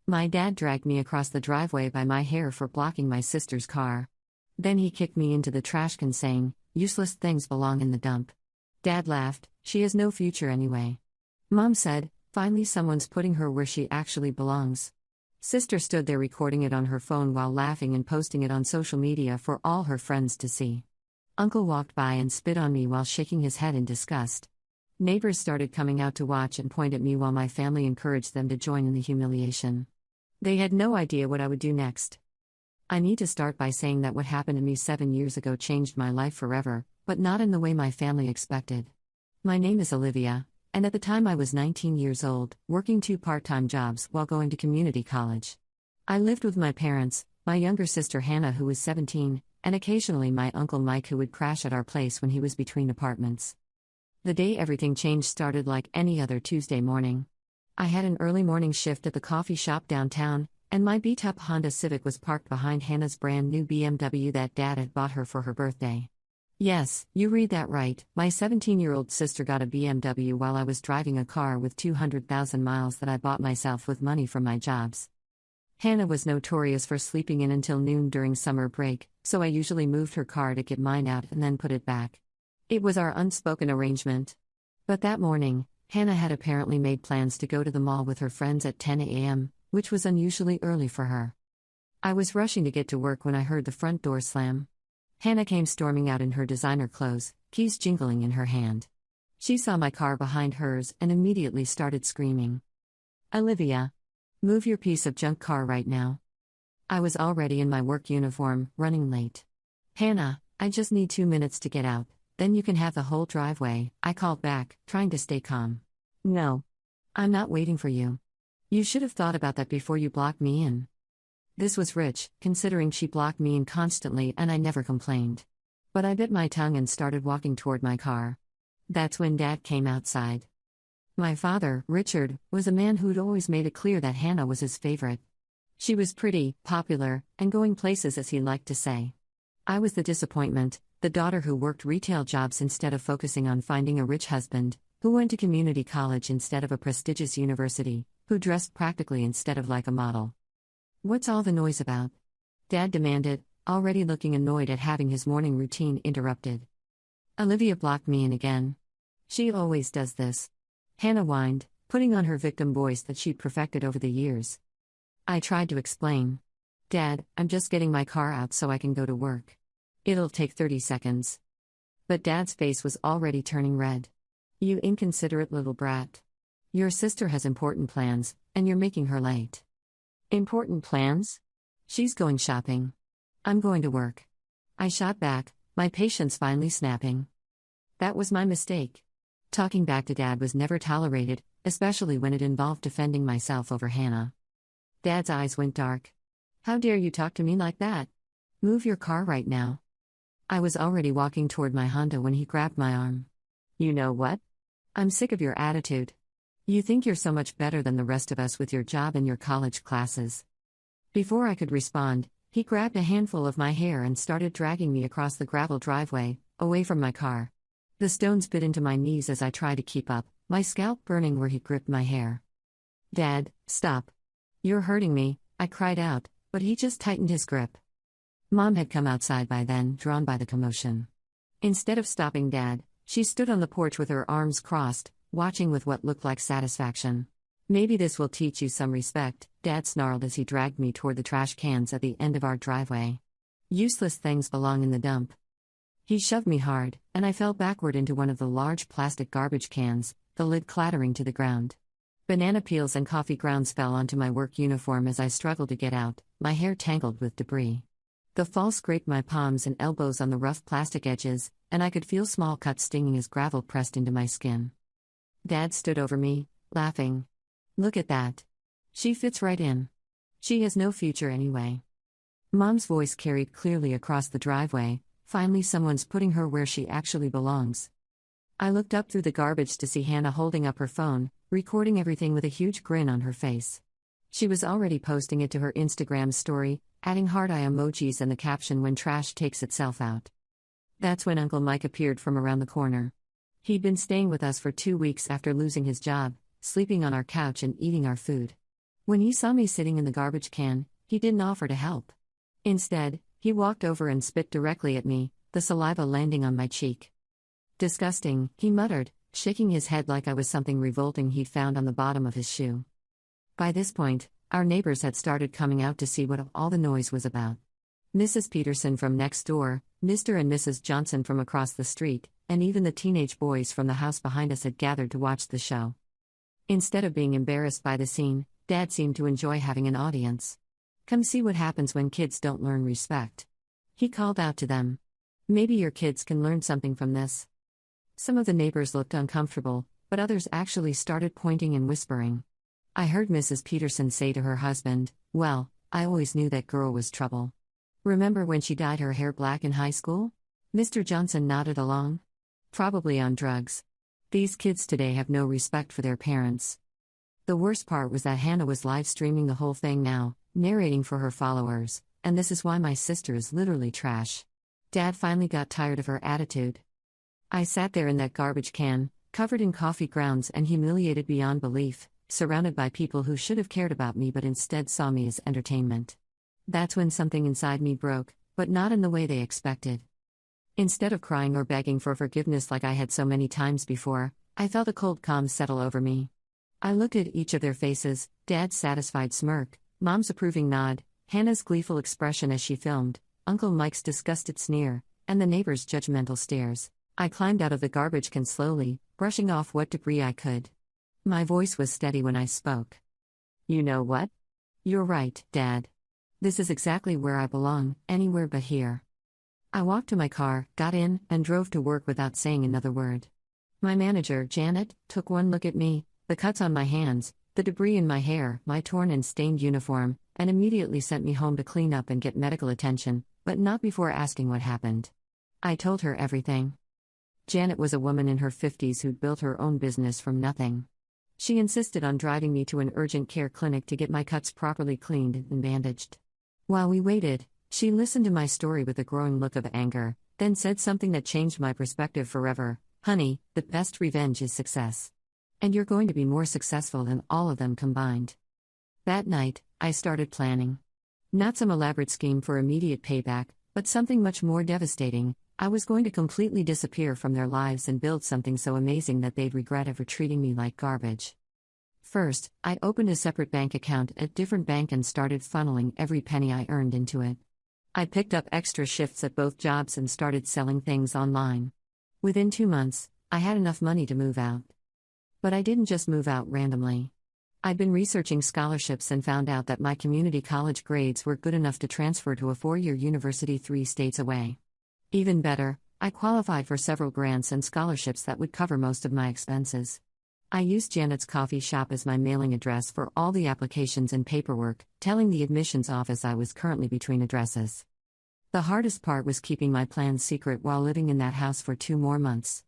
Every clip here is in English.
My dad dragged me across the driveway by my hair for blocking my sister's car. Then he kicked me into the trash can saying, "Useless things belong in the dump." Dad laughed, "She has no future anyway." Mom said, "Finally someone's putting her where she actually belongs." Sister stood there recording it on her phone while laughing and posting it on social media for all her friends to see. Uncle walked by and spit on me while shaking his head in disgust. Neighbors started coming out to watch and point at me while my family encouraged them to join in the humiliation. They had no idea what I would do next. I need to start by saying that what happened to me 7 years ago changed my life forever, but not in the way my family expected. My name is Olivia, and at the time I was 19 years old, working 2 part-time jobs while going to community college. I lived with my parents, my younger sister Hannah who was 17, and occasionally my uncle Mike who would crash at our place when he was between apartments. The day everything changed started like any other Tuesday morning. I had an early morning shift at the coffee shop downtown, and my beat-up Honda Civic was parked behind Hannah's brand new BMW that Dad had bought her for her birthday. Yes, you read that right, my 17-year-old sister got a BMW while I was driving a car with 200,000 miles that I bought myself with money from my jobs. Hannah was notorious for sleeping in until noon during summer break, so I usually moved her car to get mine out and then put it back. It was our unspoken arrangement. But that morning, Hannah had apparently made plans to go to the mall with her friends at 10 a.m., which was unusually early for her. I was rushing to get to work when I heard the front door slam. Hannah came storming out in her designer clothes, keys jingling in her hand. She saw my car behind hers and immediately started screaming. "Olivia! Move your piece of junk car right now." I was already in my work uniform, running late. "Hannah, I just need 2 minutes to get out. Then you can have the whole driveway," I called back, trying to stay calm. "No. I'm not waiting for you. You should have thought about that before you blocked me in." This was rich, considering she blocked me in constantly and I never complained. But I bit my tongue and started walking toward my car. That's when Dad came outside. My father, Richard, was a man who'd always made it clear that Hannah was his favorite. She was pretty, popular, and going places as he liked to say. I was the disappointment, the daughter who worked retail jobs instead of focusing on finding a rich husband, who went to community college instead of a prestigious university, who dressed practically instead of like a model. "What's all the noise about?" Dad demanded, already looking annoyed at having his morning routine interrupted. "Olivia blocked me in again. She always does this," Hannah whined, putting on her victim voice that she'd perfected over the years. I tried to explain. "Dad, I'm just getting my car out so I can go to work. It'll take 30 seconds. But Dad's face was already turning red. "You inconsiderate little brat. Your sister has important plans, and you're making her late." "Important plans? She's going shopping. I'm going to work." I shot back, my patience finally snapping. That was my mistake. Talking back to Dad was never tolerated, especially when it involved defending myself over Hannah. Dad's eyes went dark. "How dare you talk to me like that? Move your car right now." I was already walking toward my Honda when he grabbed my arm. "You know what? I'm sick of your attitude. You think you're so much better than the rest of us with your job and your college classes." Before I could respond, he grabbed a handful of my hair and started dragging me across the gravel driveway, away from my car. The stones bit into my knees as I tried to keep up, my scalp burning where he gripped my hair. "Dad, stop. You're hurting me," I cried out, but he just tightened his grip. Mom had come outside by then, drawn by the commotion. Instead of stopping Dad, she stood on the porch with her arms crossed, watching with what looked like satisfaction. "Maybe this will teach you some respect," Dad snarled as he dragged me toward the trash cans at the end of our driveway. "Useless things belong in the dump." He shoved me hard, and I fell backward into one of the large plastic garbage cans, the lid clattering to the ground. Banana peels and coffee grounds fell onto my work uniform as I struggled to get out, my hair tangled with debris. The fall scraped my palms and elbows on the rough plastic edges, and I could feel small cuts stinging as gravel pressed into my skin. Dad stood over me, laughing. "Look at that. She fits right in. She has no future anyway." Mom's voice carried clearly across the driveway. "Finally someone's putting her where she actually belongs." I looked up through the garbage to see Hannah holding up her phone, recording everything with a huge grin on her face. She was already posting it to her Instagram story, adding heart eye emojis and the caption "when trash takes itself out." That's when Uncle Mike appeared from around the corner. He'd been staying with us for 2 weeks after losing his job, sleeping on our couch and eating our food. When he saw me sitting in the garbage can, he didn't offer to help. Instead, he walked over and spit directly at me, the saliva landing on my cheek. "Disgusting," he muttered, shaking his head like I was something revolting he'd found on the bottom of his shoe. By this point, our neighbors had started coming out to see what all the noise was about. Mrs. Peterson from next door, Mr. and Mrs. Johnson from across the street, and even the teenage boys from the house behind us had gathered to watch the show. Instead of being embarrassed by the scene, Dad seemed to enjoy having an audience. "Come see what happens when kids don't learn respect," he called out to them. "Maybe your kids can learn something from this." Some of the neighbors looked uncomfortable, but others actually started pointing and whispering. I heard Mrs. Peterson say to her husband, "Well, I always knew that girl was trouble. Remember when she dyed her hair black in high school?" Mr. Johnson nodded along. "Probably on drugs. These kids today have no respect for their parents." The worst part was that Hannah was live streaming the whole thing now, narrating for her followers, and this is why my sister is literally trash. Dad finally got tired of her attitude. I sat there in that garbage can, covered in coffee grounds and humiliated beyond belief, surrounded by people who should have cared about me but instead saw me as entertainment. That's when something inside me broke, but not in the way they expected. Instead of crying or begging for forgiveness like I had so many times before, I felt a cold calm settle over me. I looked at each of their faces, Dad's satisfied smirk, Mom's approving nod, Hannah's gleeful expression as she filmed, Uncle Mike's disgusted sneer, and the neighbors' judgmental stares. I climbed out of the garbage can slowly, brushing off what debris I could. My voice was steady when I spoke. "You know what? You're right, Dad. This is exactly where I belong, anywhere but here." I walked to my car, got in, and drove to work without saying another word. My manager, Janet, took one look at me, the cuts on my hands, the debris in my hair, my torn and stained uniform, and immediately sent me home to clean up and get medical attention, but not before asking what happened. I told her everything. Janet was a woman in her 50s who'd built her own business from nothing. She insisted on driving me to an urgent care clinic to get my cuts properly cleaned and bandaged. While we waited, she listened to my story with a growing look of anger, then said something that changed my perspective forever. "Honey, the best revenge is success. And you're going to be more successful than all of them combined." That night, I started planning. Not some elaborate scheme for immediate payback, but something much more devastating. I was going to completely disappear from their lives and build something so amazing that they'd regret ever treating me like garbage. First, I opened a separate bank account at a different bank and started funneling every penny I earned into it. I picked up extra shifts at both jobs and started selling things online. Within 2 months, I had enough money to move out. But I didn't just move out randomly. I'd been researching scholarships and found out that my community college grades were good enough to transfer to a 4-year university 3 states away. Even better, I qualified for several grants and scholarships that would cover most of my expenses. I used Janet's coffee shop as my mailing address for all the applications and paperwork, telling the admissions office I was currently between addresses. The hardest part was keeping my plans secret while living in that house for 2 more months.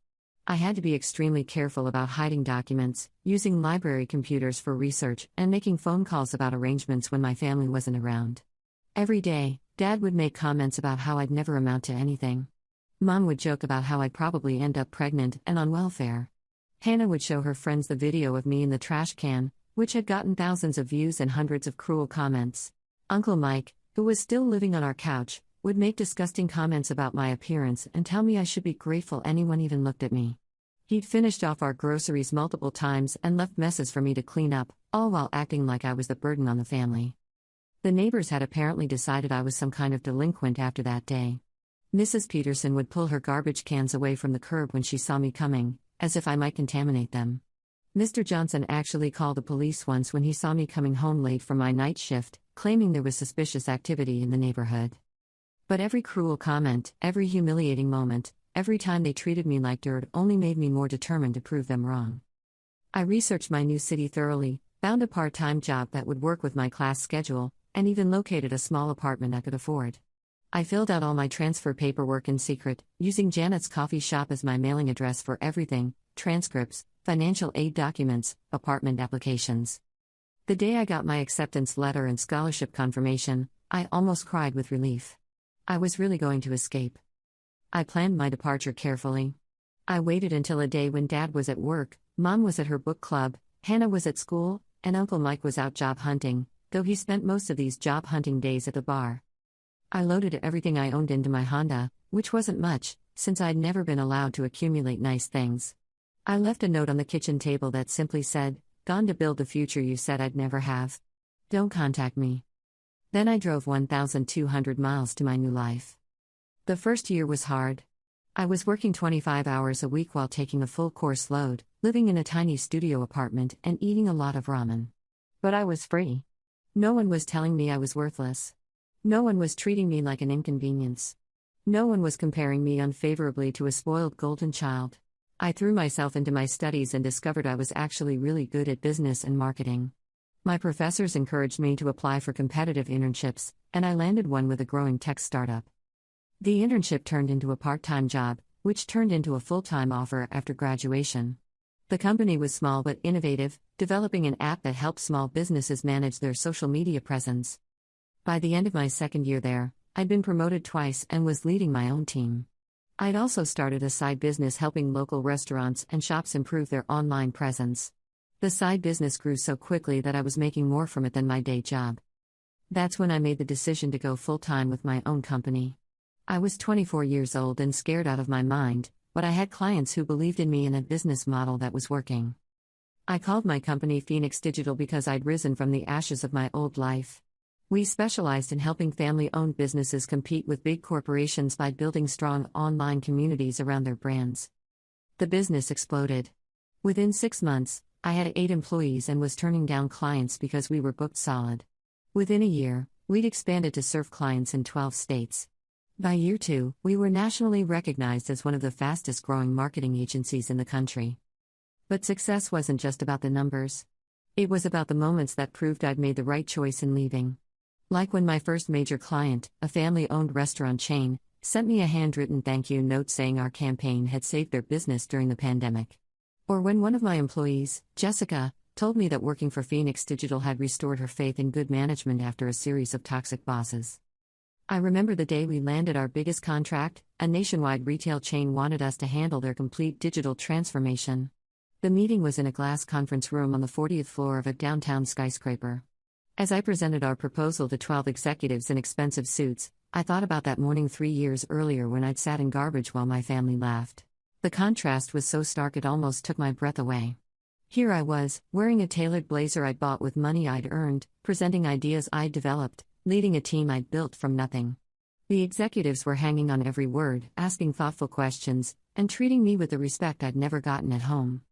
I had to be extremely careful about hiding documents, using library computers for research, and making phone calls about arrangements when my family wasn't around. Every day, Dad would make comments about how I'd never amount to anything. Mom would joke about how I'd probably end up pregnant and on welfare. Hannah would show her friends the video of me in the trash can, which had gotten thousands of views and hundreds of cruel comments. Uncle Mike, who was still living on our couch, would make disgusting comments about my appearance and tell me I should be grateful anyone even looked at me. He'd finished off our groceries multiple times and left messes for me to clean up, all while acting like I was the burden on the family. The neighbors had apparently decided I was some kind of delinquent after that day. Mrs. Peterson would pull her garbage cans away from the curb when she saw me coming, as if I might contaminate them. Mr. Johnson actually called the police once when he saw me coming home late from my night shift, claiming there was suspicious activity in the neighborhood. But every cruel comment, every humiliating moment, every time they treated me like dirt only made me more determined to prove them wrong. I researched my new city thoroughly, found a part-time job that would work with my class schedule, and even located a small apartment I could afford. I filled out all my transfer paperwork in secret, using Janet's coffee shop as my mailing address for everything: transcripts, financial aid documents, apartment applications. The day I got my acceptance letter and scholarship confirmation, I almost cried with relief. I was really going to escape. I planned my departure carefully. I waited until a day when Dad was at work, Mom was at her book club, Hannah was at school, and Uncle Mike was out job hunting, though he spent most of these job hunting days at the bar. I loaded everything I owned into my Honda, which wasn't much, since I'd never been allowed to accumulate nice things. I left a note on the kitchen table that simply said, "Gone to build the future you said I'd never have. Don't contact me." Then I drove 1,200 miles to my new life. The first year was hard. I was working 25 hours a week while taking a full course load, living in a tiny studio apartment, and eating a lot of ramen. But I was free. No one was telling me I was worthless. No one was treating me like an inconvenience. No one was comparing me unfavorably to a spoiled golden child. I threw myself into my studies and discovered I was actually really good at business and marketing. My professors encouraged me to apply for competitive internships, and I landed one with a growing tech startup. The internship turned into a part-time job, which turned into a full-time offer after graduation. The company was small but innovative, developing an app that helped small businesses manage their social media presence. By the end of my second year there, I'd been promoted twice and was leading my own team. I'd also started a side business helping local restaurants and shops improve their online presence. The side business grew so quickly that I was making more from it than my day job. That's when I made the decision to go full-time with my own company. I was 24 years old and scared out of my mind, but I had clients who believed in me and a business model that was working. I called my company Phoenix Digital because I'd risen from the ashes of my old life. We specialized in helping family-owned businesses compete with big corporations by building strong online communities around their brands. The business exploded. Within 6 months, I had 8 employees and was turning down clients because we were booked solid. Within a year, we'd expanded to serve clients in 12 states. By year 2, we were nationally recognized as one of the fastest-growing marketing agencies in the country. But success wasn't just about the numbers. It was about the moments that proved I'd made the right choice in leaving. Like when my first major client, a family-owned restaurant chain, sent me a handwritten thank you note saying our campaign had saved their business during the pandemic. Or when one of my employees, Jessica, told me that working for Phoenix Digital had restored her faith in good management after a series of toxic bosses. I remember the day we landed our biggest contract. A nationwide retail chain wanted us to handle their complete digital transformation. The meeting was in a glass conference room on the 40th floor of a downtown skyscraper. As I presented our proposal to 12 executives in expensive suits, I thought about that morning 3 years earlier when I'd sat in garbage while my family laughed. The contrast was so stark it almost took my breath away. Here I was, wearing a tailored blazer I'd bought with money I'd earned, presenting ideas I'd developed, leading a team I'd built from nothing. The executives were hanging on every word, asking thoughtful questions, and treating me with the respect I'd never gotten at home.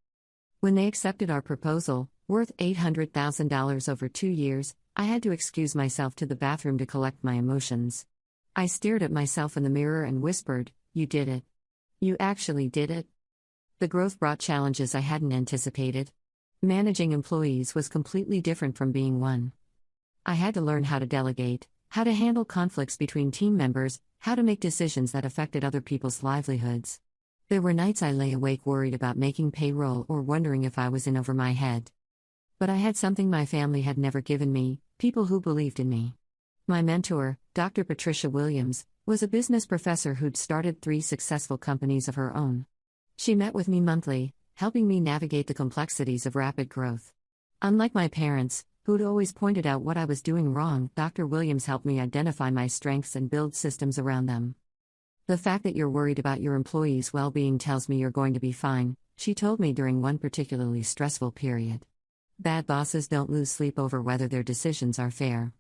When they accepted our proposal, worth $800,000 over 2 years, I had to excuse myself to the bathroom to collect my emotions. I stared at myself in the mirror and whispered, "You did it. You actually did it." The growth brought challenges I hadn't anticipated. Managing employees was completely different from being one. I had to learn how to delegate, how to handle conflicts between team members, how to make decisions that affected other people's livelihoods. There were nights I lay awake worried about making payroll or wondering if I was in over my head. But I had something my family had never given me: people who believed in me. My mentor, Dr. Patricia Williams, was a business professor who'd started 3 successful companies of her own. She met with me monthly, helping me navigate the complexities of rapid growth. Unlike my parents, who'd always pointed out what I was doing wrong, Dr. Williams helped me identify my strengths and build systems around them. "The fact that you're worried about your employees' well-being tells me you're going to be fine," she told me during one particularly stressful period. Bad bosses don't lose sleep over whether their decisions are fair.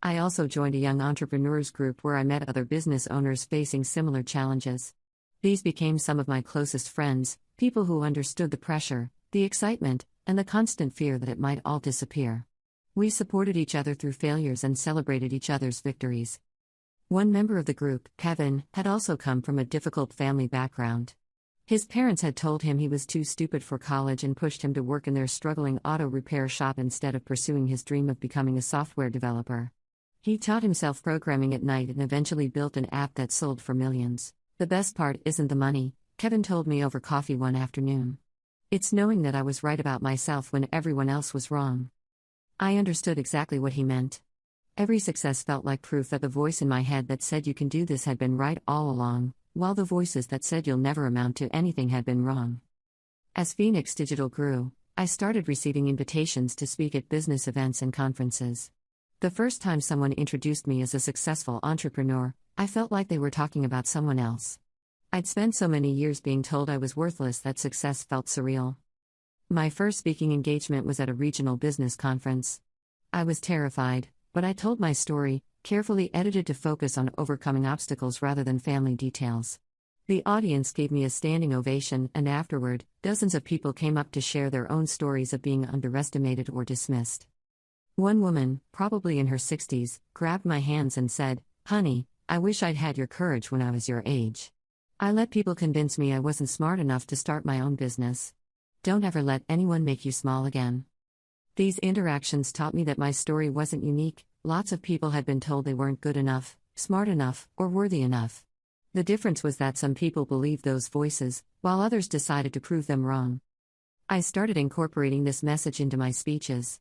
I also joined a young entrepreneurs group where I met other business owners facing similar challenges. These became some of my closest friends, people who understood the pressure, the excitement, and the constant fear that it might all disappear. We supported each other through failures and celebrated each other's victories. One member of the group, Kevin, had also come from a difficult family background. His parents had told him he was too stupid for college and pushed him to work in their struggling auto repair shop instead of pursuing his dream of becoming a software developer. He taught himself programming at night and eventually built an app that sold for millions. "The best part isn't the money," Kevin told me over coffee one afternoon. "It's knowing that I was right about myself when everyone else was wrong." I understood exactly what he meant. Every success felt like proof that the voice in my head that said you can do this had been right all along, while the voices that said you'll never amount to anything had been wrong. As Phoenix Digital grew, I started receiving invitations to speak at business events and conferences. The first time someone introduced me as a successful entrepreneur, I felt like they were talking about someone else. I'd spent so many years being told I was worthless that success felt surreal. My first speaking engagement was at a regional business conference. I was terrified, but I told my story, carefully edited to focus on overcoming obstacles rather than family details. The audience gave me a standing ovation, and afterward, dozens of people came up to share their own stories of being underestimated or dismissed. One woman, probably in her 60s, grabbed my hands and said, "Honey, I wish I'd had your courage when I was your age. I let people convince me I wasn't smart enough to start my own business. Don't ever let anyone make you small again." These interactions taught me that my story wasn't unique. Lots of people had been told they weren't good enough, smart enough, or worthy enough. The difference was that some people believed those voices, while others decided to prove them wrong. I started incorporating this message into my speeches.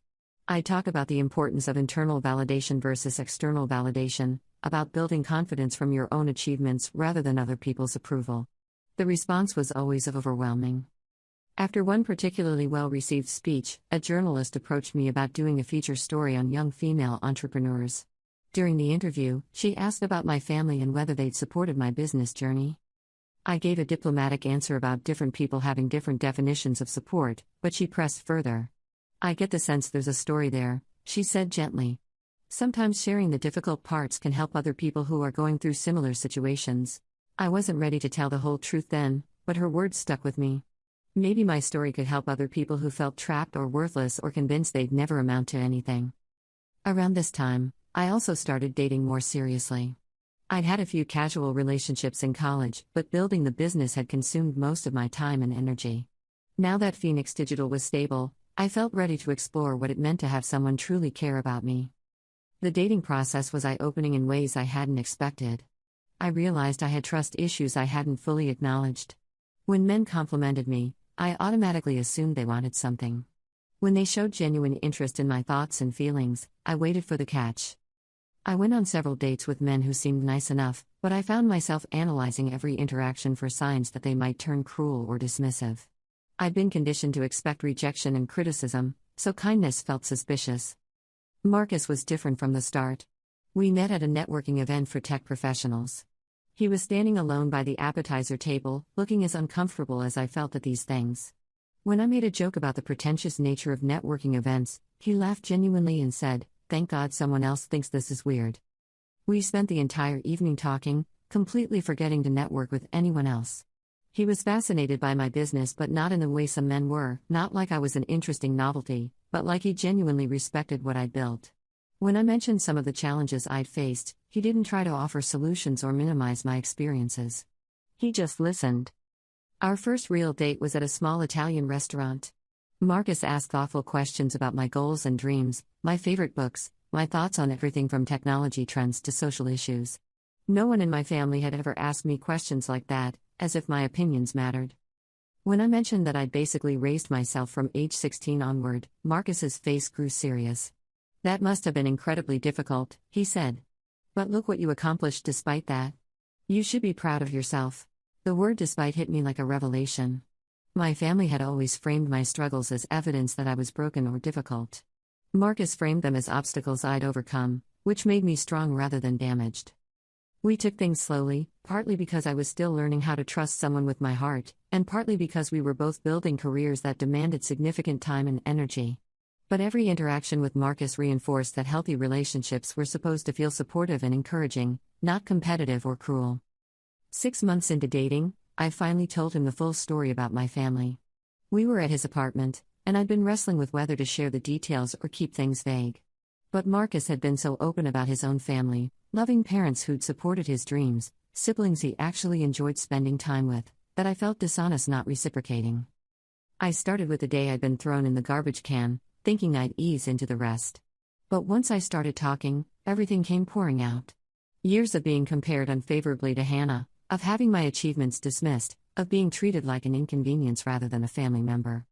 I talk about the importance of internal validation versus external validation, about building confidence from your own achievements rather than other people's approval. The response was always overwhelming. After one particularly well-received speech, a journalist approached me about doing a feature story on young female entrepreneurs. During the interview, she asked about my family and whether they'd supported my business journey. I gave a diplomatic answer about different people having different definitions of support, but she pressed further. "I get the sense there's a story there," she said gently. "Sometimes sharing the difficult parts can help other people who are going through similar situations." I wasn't ready to tell the whole truth then, but her words stuck with me. Maybe my story could help other people who felt trapped or worthless or convinced they'd never amount to anything. Around this time, I also started dating more seriously. I'd had a few casual relationships in college, but building the business had consumed most of my time and energy. Now that Phoenix Digital was stable, I felt ready to explore what it meant to have someone truly care about me. The dating process was eye-opening in ways I hadn't expected. I realized I had trust issues I hadn't fully acknowledged. When men complimented me, I automatically assumed they wanted something. When they showed genuine interest in my thoughts and feelings, I waited for the catch. I went on several dates with men who seemed nice enough, but I found myself analyzing every interaction for signs that they might turn cruel or dismissive. I'd been conditioned to expect rejection and criticism, so kindness felt suspicious. Marcus was different from the start. We met at a networking event for tech professionals. He was standing alone by the appetizer table, looking as uncomfortable as I felt at these things. When I made a joke about the pretentious nature of networking events, he laughed genuinely and said, "Thank God someone else thinks this is weird." We spent the entire evening talking, completely forgetting to network with anyone else. He was fascinated by my business, but not in the way some men were, not like I was an interesting novelty, but like he genuinely respected what I'd built. When I mentioned some of the challenges I'd faced, he didn't try to offer solutions or minimize my experiences. He just listened. Our first real date was at a small Italian restaurant. Marcus asked thoughtful questions about my goals and dreams, my favorite books, my thoughts on everything from technology trends to social issues. No one in my family had ever asked me questions like that, as if my opinions mattered. When I mentioned that I'd basically raised myself from age 16 onward, Marcus's face grew serious. "That must have been incredibly difficult," he said. "But look what you accomplished despite that. You should be proud of yourself." The word "despite" hit me like a revelation. My family had always framed my struggles as evidence that I was broken or difficult. Marcus framed them as obstacles I'd overcome, which made me strong rather than damaged. We took things slowly, partly because I was still learning how to trust someone with my heart, and partly because we were both building careers that demanded significant time and energy. But every interaction with Marcus reinforced that healthy relationships were supposed to feel supportive and encouraging, not competitive or cruel. 6 months into dating, I finally told him the full story about my family. We were at his apartment, and I'd been wrestling with whether to share the details or keep things vague. But Marcus had been so open about his own family, loving parents who'd supported his dreams, siblings he actually enjoyed spending time with, that I felt dishonest not reciprocating. I started with the day I'd been thrown in the garbage can, thinking I'd ease into the rest. But once I started talking, everything came pouring out. Years of being compared unfavorably to Hannah, of having my achievements dismissed, of being treated like an inconvenience rather than a family member.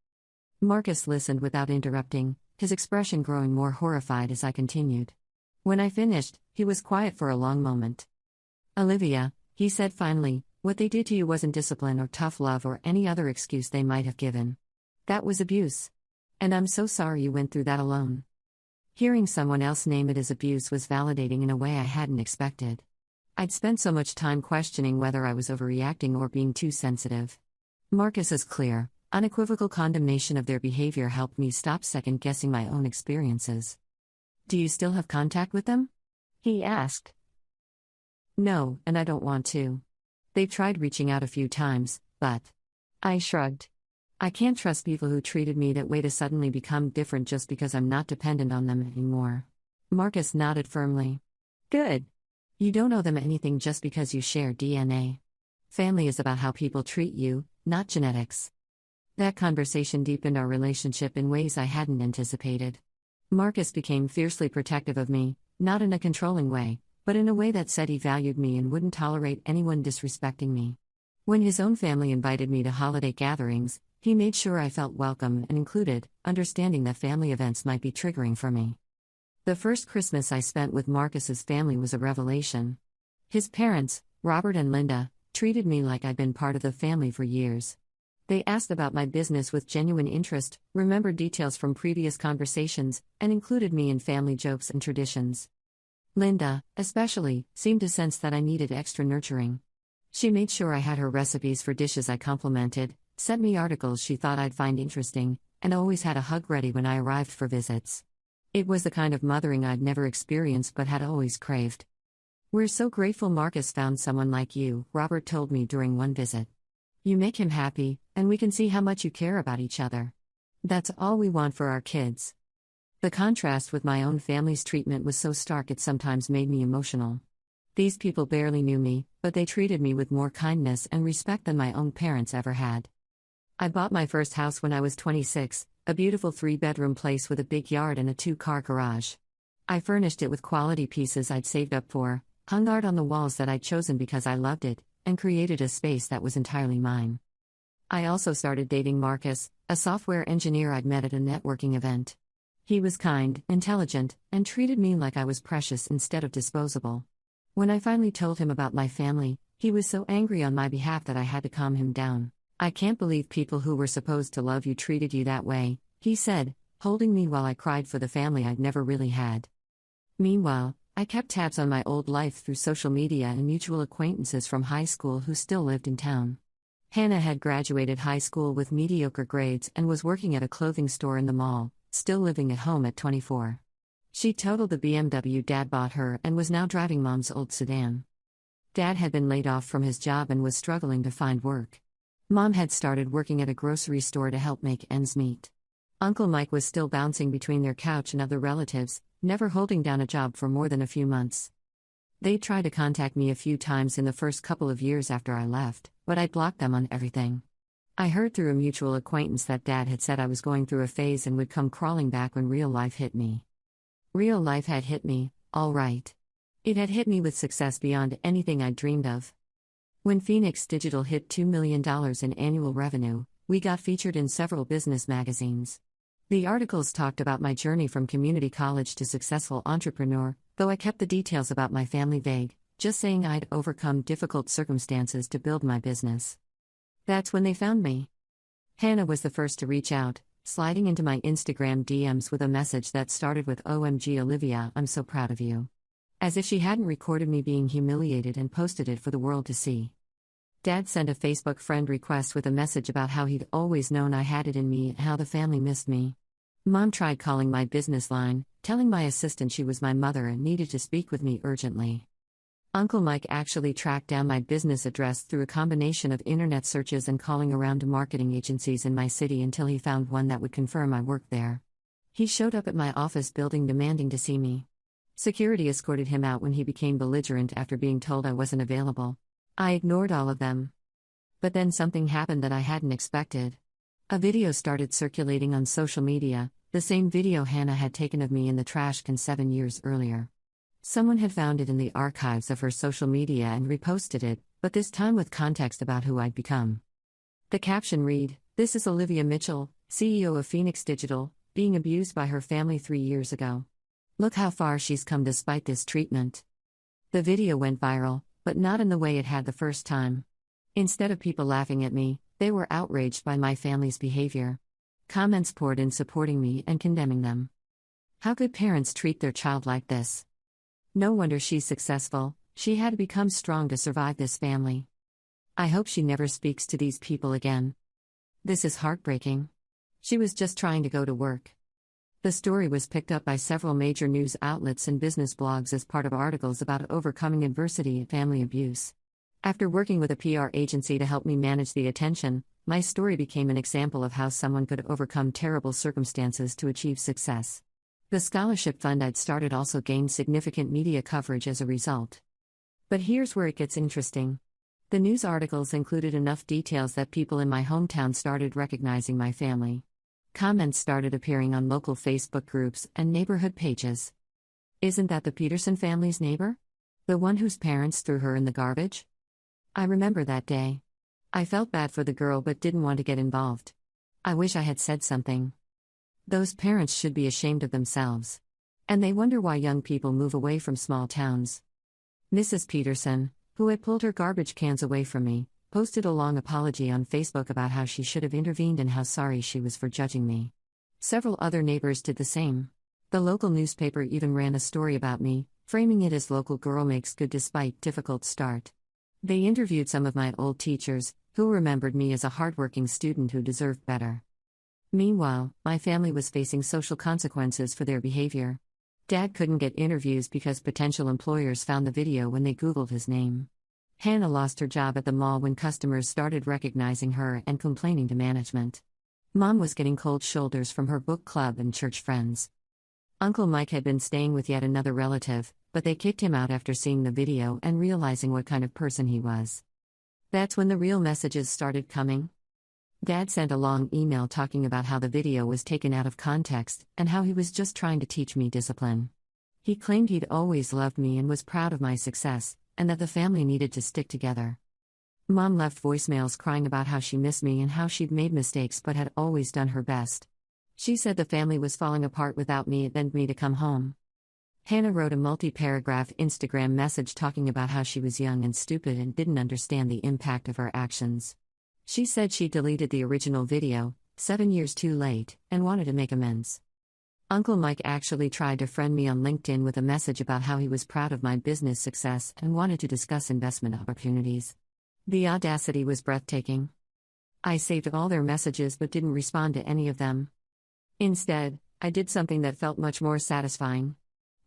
Marcus listened without interrupting, his expression growing more horrified as I continued. When I finished, he was quiet for a long moment. "Olivia," he said finally, "what they did to you wasn't discipline or tough love or any other excuse they might have given. That was abuse. And I'm so sorry you went through that alone. Hearing someone else name it as abuse was validating in a way I hadn't expected. I'd spent so much time questioning whether I was overreacting or being too sensitive. Marcus's clear, unequivocal condemnation of their behavior helped me stop second-guessing my own experiences. "Do you still have contact with them?" he asked. "No, and I don't want to. They've tried reaching out a few times, but..." I shrugged. "I can't trust people who treated me that way to suddenly become different just because I'm not dependent on them anymore." Marcus nodded firmly. "Good. You don't owe them anything just because you share DNA. Family is about how people treat you, not genetics." That conversation deepened our relationship in ways I hadn't anticipated. Marcus became fiercely protective of me, not in a controlling way, but in a way that said he valued me and wouldn't tolerate anyone disrespecting me. When his own family invited me to holiday gatherings, he made sure I felt welcome and included, understanding that family events might be triggering for me. The first Christmas I spent with Marcus's family was a revelation. His parents, Robert and Linda, treated me like I'd been part of the family for years. They asked about my business with genuine interest, remembered details from previous conversations, and included me in family jokes and traditions. Linda, especially, seemed to sense that I needed extra nurturing. She made sure I had her recipes for dishes I complimented, sent me articles she thought I'd find interesting, and always had a hug ready when I arrived for visits. It was the kind of mothering I'd never experienced but had always craved. "We're so grateful Marcus found someone like you," Robert told me during one visit. "You make him happy, and we can see how much you care about each other. That's all we want for our kids." The contrast with my own family's treatment was so stark it sometimes made me emotional. These people barely knew me, but they treated me with more kindness and respect than my own parents ever had. I bought my first house when I was 26, a beautiful 3-bedroom place with a big yard and a 2-car garage. I furnished it with quality pieces I'd saved up for, hung art on the walls that I'd chosen because I loved it, and created a space that was entirely mine. I also started dating Marcus, a software engineer I'd met at a networking event. He was kind, intelligent, and treated me like I was precious instead of disposable. When I finally told him about my family, he was so angry on my behalf that I had to calm him down. "I can't believe people who were supposed to love you treated you that way," he said, holding me while I cried for the family I'd never really had. Meanwhile, I kept tabs on my old life through social media and mutual acquaintances from high school who still lived in town. Hannah had graduated high school with mediocre grades and was working at a clothing store in the mall, still living at home at 24. She totaled the BMW Dad bought her and was now driving Mom's old sedan. Dad had been laid off from his job and was struggling to find work. Mom had started working at a grocery store to help make ends meet. Uncle Mike was still bouncing between their couch and other relatives, never holding down a job for more than a few months. They tried to contact me a few times in the first couple of years after I left, but I blocked them on everything. I heard through a mutual acquaintance that Dad had said I was going through a phase and would come crawling back when real life hit me. Real life had hit me, all right. It had hit me with success beyond anything I'd dreamed of. When Phoenix Digital hit $2 million in annual revenue, we got featured in several business magazines. The articles talked about my journey from community college to successful entrepreneur, though I kept the details about my family vague, just saying I'd overcome difficult circumstances to build my business. That's when they found me. Hannah was the first to reach out, sliding into my Instagram DMs with a message that started with "OMG Olivia, I'm so proud of you." As if she hadn't recorded me being humiliated and posted it for the world to see. Dad sent a Facebook friend request with a message about how he'd always known I had it in me and how the family missed me. Mom tried calling my business line, telling my assistant she was my mother and needed to speak with me urgently. Uncle Mike actually tracked down my business address through a combination of internet searches and calling around to marketing agencies in my city until he found one that would confirm I worked there. He showed up at my office building demanding to see me. Security escorted him out when he became belligerent after being told I wasn't available. I ignored all of them. But then something happened that I hadn't expected. A video started circulating on social media, the same video Hannah had taken of me in the trash can 7 years earlier. Someone had found it in the archives of her social media and reposted it, but this time with context about who I'd become. The caption read, "This is Olivia Mitchell, CEO of Phoenix Digital, being abused by her family 3 years ago. Look how far she's come despite this treatment." The video went viral, but not in the way it had the first time. Instead of people laughing at me, they were outraged by my family's behavior. Comments poured in supporting me and condemning them. How could parents treat their child like this? No wonder she's successful, she had to become strong to survive this family. I hope she never speaks to these people again. This is heartbreaking. She was just trying to go to work. The story was picked up by several major news outlets and business blogs as part of articles about overcoming adversity and family abuse. After working with a PR agency to help me manage the attention, my story became an example of how someone could overcome terrible circumstances to achieve success. The scholarship fund I'd started also gained significant media coverage as a result. But here's where it gets interesting. The news articles included enough details that people in my hometown started recognizing my family. Comments started appearing on local Facebook groups and neighborhood pages. Isn't that the Peterson family's neighbor? The one whose parents threw her in the garbage? I remember that day. I felt bad for the girl but didn't want to get involved. I wish I had said something. Those parents should be ashamed of themselves. And they wonder why young people move away from small towns. Mrs. Peterson, who had pulled her garbage cans away from me, posted a long apology on Facebook about how she should have intervened and how sorry she was for judging me. Several other neighbors did the same. The local newspaper even ran a story about me, framing it as "Local Girl Makes Good Despite Difficult Start." They interviewed some of my old teachers, who remembered me as a hardworking student who deserved better. Meanwhile, my family was facing social consequences for their behavior. Dad couldn't get interviews because potential employers found the video when they Googled his name. Hannah lost her job at the mall when customers started recognizing her and complaining to management. Mom was getting cold shoulders from her book club and church friends. Uncle Mike had been staying with yet another relative, but they kicked him out after seeing the video and realizing what kind of person he was. That's when the real messages started coming. Dad sent a long email talking about how the video was taken out of context and how he was just trying to teach me discipline. He claimed he'd always loved me and was proud of my success, and that the family needed to stick together. Mom left voicemails crying about how she missed me and how she'd made mistakes but had always done her best. She said the family was falling apart without me and begged me to come home. Hannah wrote a multi-paragraph Instagram message talking about how she was young and stupid and didn't understand the impact of her actions. She said she deleted the original video, 7 years too late, and wanted to make amends. Uncle Mike actually tried to friend me on LinkedIn with a message about how he was proud of my business success and wanted to discuss investment opportunities. The audacity was breathtaking. I saved all their messages but didn't respond to any of them. Instead, I did something that felt much more satisfying.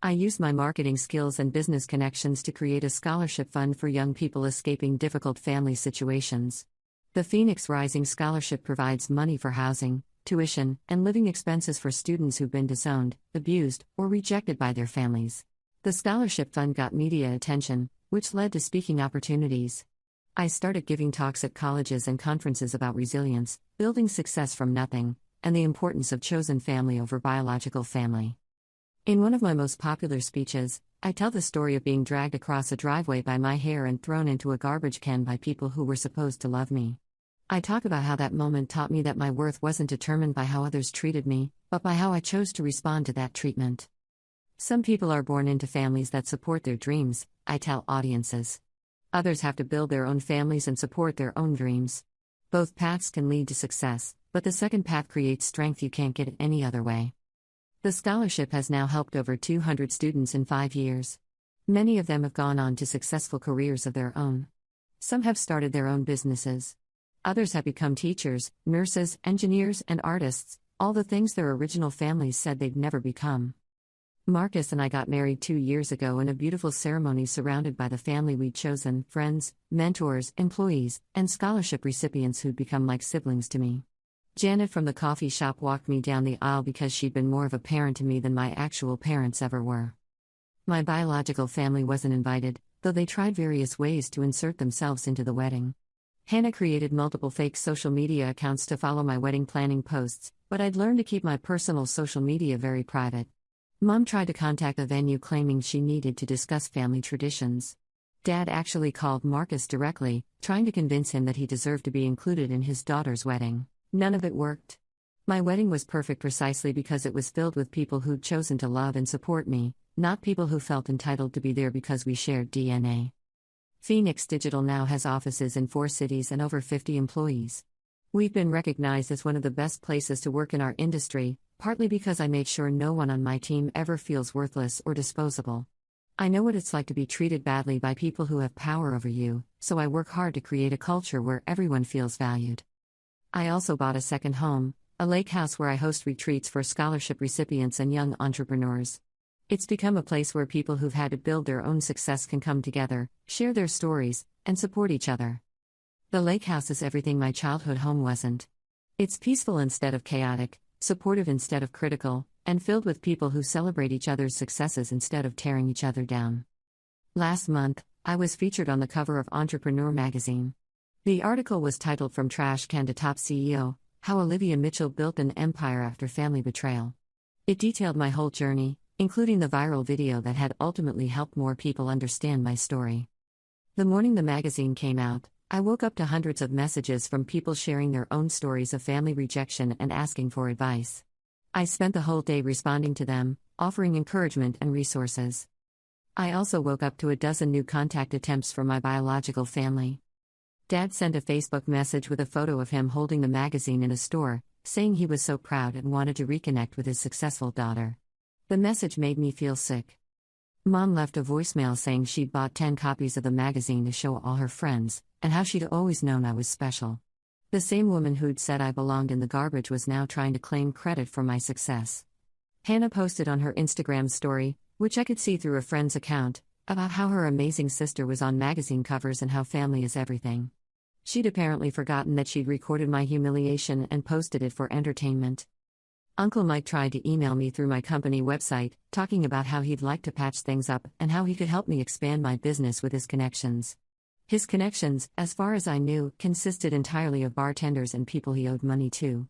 I used my marketing skills and business connections to create a scholarship fund for young people escaping difficult family situations. The Phoenix Rising Scholarship provides money for housing, tuition, and living expenses for students who've been disowned, abused, or rejected by their families. The scholarship fund got media attention, which led to speaking opportunities. I started giving talks at colleges and conferences about resilience, building success from nothing, and the importance of chosen family over biological family. In one of my most popular speeches, I tell the story of being dragged across a driveway by my hair and thrown into a garbage can by people who were supposed to love me. I talk about how that moment taught me that my worth wasn't determined by how others treated me, but by how I chose to respond to that treatment. Some people are born into families that support their dreams, I tell audiences. Others have to build their own families and support their own dreams. Both paths can lead to success, but the second path creates strength you can't get any other way. The scholarship has now helped over 200 students in 5 years. Many of them have gone on to successful careers of their own. Some have started their own businesses. Others have become teachers, nurses, engineers, and artists, all the things their original families said they'd never become. Marcus and I got married 2 years ago in a beautiful ceremony surrounded by the family we'd chosen, friends, mentors, employees, and scholarship recipients who'd become like siblings to me. Janet from the coffee shop walked me down the aisle because she'd been more of a parent to me than my actual parents ever were. My biological family wasn't invited, though they tried various ways to insert themselves into the wedding. Hannah created multiple fake social media accounts to follow my wedding planning posts, but I'd learned to keep my personal social media very private. Mom tried to contact the venue claiming she needed to discuss family traditions. Dad actually called Marcus directly, trying to convince him that he deserved to be included in his daughter's wedding. None of it worked. My wedding was perfect precisely because it was filled with people who'd chosen to love and support me, not people who felt entitled to be there because we shared DNA. Phoenix Digital now has offices in 4 cities and over 50 employees. We've been recognized as one of the best places to work in our industry, partly because I made sure no one on my team ever feels worthless or disposable. I know what it's like to be treated badly by people who have power over you, so I work hard to create a culture where everyone feels valued. I also bought a second home, a lake house where I host retreats for scholarship recipients and young entrepreneurs. It's become a place where people who've had to build their own success can come together, share their stories, and support each other. The lake house is everything my childhood home wasn't. It's peaceful instead of chaotic, supportive instead of critical, and filled with people who celebrate each other's successes instead of tearing each other down. Last month, I was featured on the cover of Entrepreneur magazine. The article was titled From Trash Can to Top CEO: How Olivia Mitchell Built an Empire After Family Betrayal. It detailed my whole journey, including the viral video that had ultimately helped more people understand my story. The morning the magazine came out, I woke up to hundreds of messages from people sharing their own stories of family rejection and asking for advice. I spent the whole day responding to them, offering encouragement and resources. I also woke up to a dozen new contact attempts from my biological family. Dad sent a Facebook message with a photo of him holding the magazine in a store, saying he was so proud and wanted to reconnect with his successful daughter. The message made me feel sick. Mom left a voicemail saying she'd bought 10 copies of the magazine to show all her friends, and how she'd always known I was special. The same woman who'd said I belonged in the garbage was now trying to claim credit for my success. Hannah posted on her Instagram story, which I could see through a friend's account, about how her amazing sister was on magazine covers and how family is everything. She'd apparently forgotten that she'd recorded my humiliation and posted it for entertainment. Uncle Mike tried to email me through my company website, talking about how he'd like to patch things up and how he could help me expand my business with his connections. His connections, as far as I knew, consisted entirely of bartenders and people he owed money to.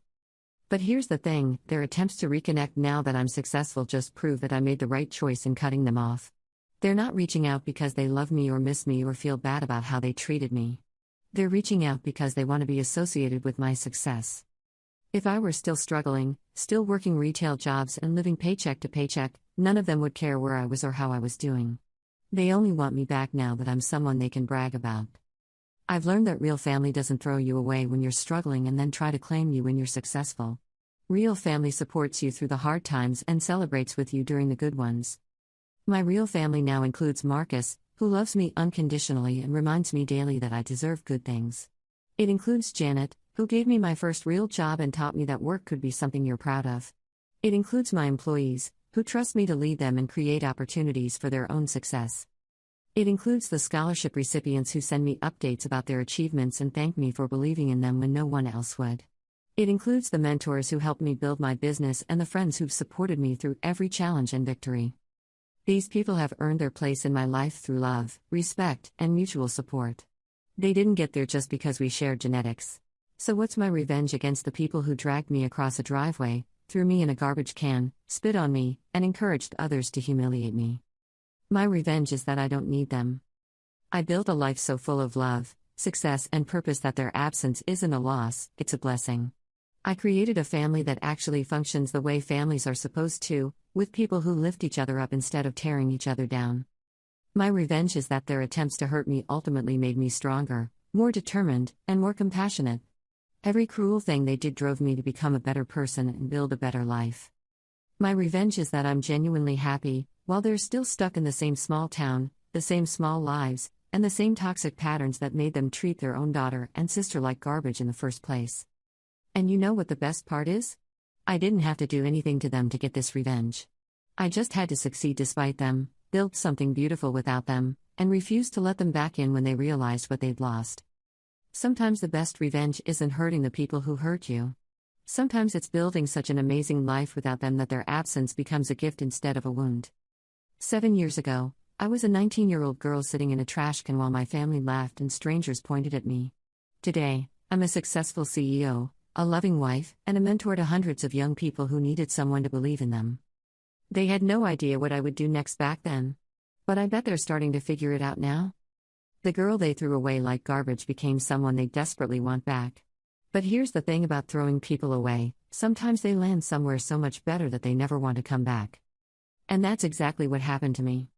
But here's the thing, their attempts to reconnect now that I'm successful just prove that I made the right choice in cutting them off. They're not reaching out because they love me or miss me or feel bad about how they treated me. They're reaching out because they want to be associated with my success. If I were still struggling, still working retail jobs and living paycheck to paycheck, none of them would care where I was or how I was doing. They only want me back now that I'm someone they can brag about. I've learned that real family doesn't throw you away when you're struggling and then try to claim you when you're successful. Real family supports you through the hard times and celebrates with you during the good ones. My real family now includes Marcus, who loves me unconditionally and reminds me daily that I deserve good things. It includes Janet, who gave me my first real job and taught me that work could be something you're proud of. It includes my employees, who trust me to lead them and create opportunities for their own success. It includes the scholarship recipients who send me updates about their achievements and thank me for believing in them when no one else would. It includes the mentors who helped me build my business and the friends who've supported me through every challenge and victory. These people have earned their place in my life through love, respect, and mutual support. They didn't get there just because we shared genetics. So what's my revenge against the people who dragged me across a driveway, threw me in a garbage can, spit on me, and encouraged others to humiliate me? My revenge is that I don't need them. I built a life so full of love, success, and purpose that their absence isn't a loss, it's a blessing. I created a family that actually functions the way families are supposed to, with people who lift each other up instead of tearing each other down. My revenge is that their attempts to hurt me ultimately made me stronger, more determined, and more compassionate. Every cruel thing they did drove me to become a better person and build a better life. My revenge is that I'm genuinely happy, while they're still stuck in the same small town, the same small lives, and the same toxic patterns that made them treat their own daughter and sister like garbage in the first place. And you know what the best part is? I didn't have to do anything to them to get this revenge. I just had to succeed despite them, build something beautiful without them, and refuse to let them back in when they realized what they'd lost. Sometimes the best revenge isn't hurting the people who hurt you. Sometimes it's building such an amazing life without them that their absence becomes a gift instead of a wound. 7 years ago, I was a 19-year-old girl sitting in a trash can while my family laughed and strangers pointed at me. Today, I'm a successful CEO, a loving wife, and a mentor to hundreds of young people who needed someone to believe in them. They had no idea what I would do next back then. But I bet they're starting to figure it out now. The girl they threw away like garbage became someone they desperately want back. But here's the thing about throwing people away, sometimes they land somewhere so much better that they never want to come back. And that's exactly what happened to me.